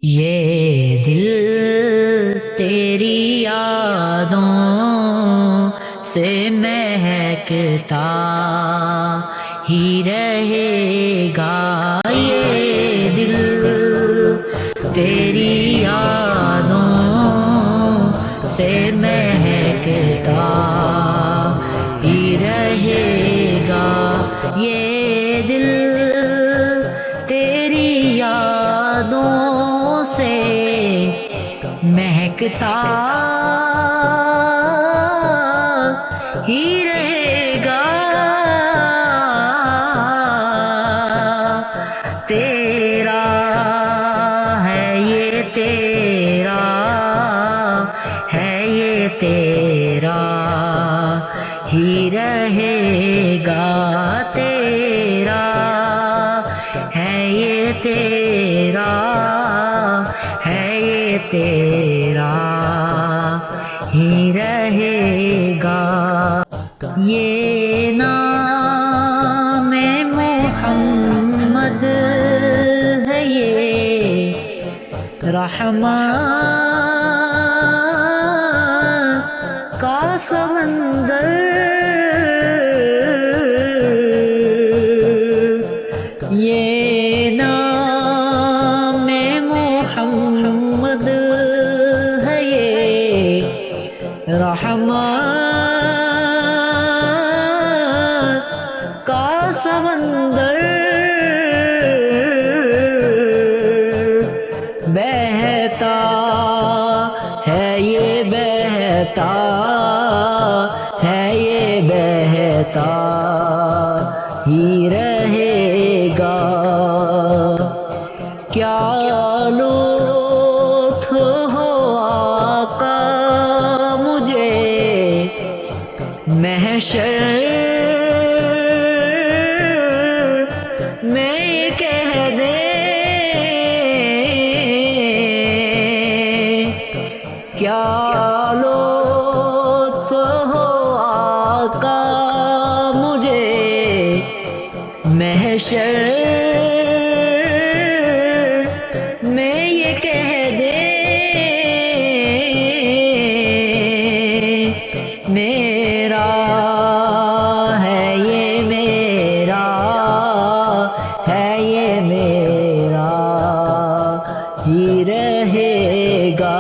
یہ دل تیری یادوں سے مہکتا ہی رہے گا، یہ دل تیری یادوں سے مہکتا ہی رہے گا، یہ دل تیری یادوں سے مہکتا ہی رہے گا، تیرا ہے یہ تیرا ہے یہ تیرا ہی رہے گا، تیرا ہے یہ تیرا ہے یہ تیرا ہی رہے گا، یہ نام محمد ہے یہ رحمت کا سمندر، یہ نام محمد ہے یہ رحمت کا سمندر، بہتا ہے یہ بہتا ہے یہ بہتا ہی رہے گا، کیا لطف ہو آقا مجھے محشر میں کہہ دے، کیا لطف ہو آقا مجھے محشر میں یہ کہہ دے، میرا ہے یہ میرا ہے یہ میرا ہی رہے گا،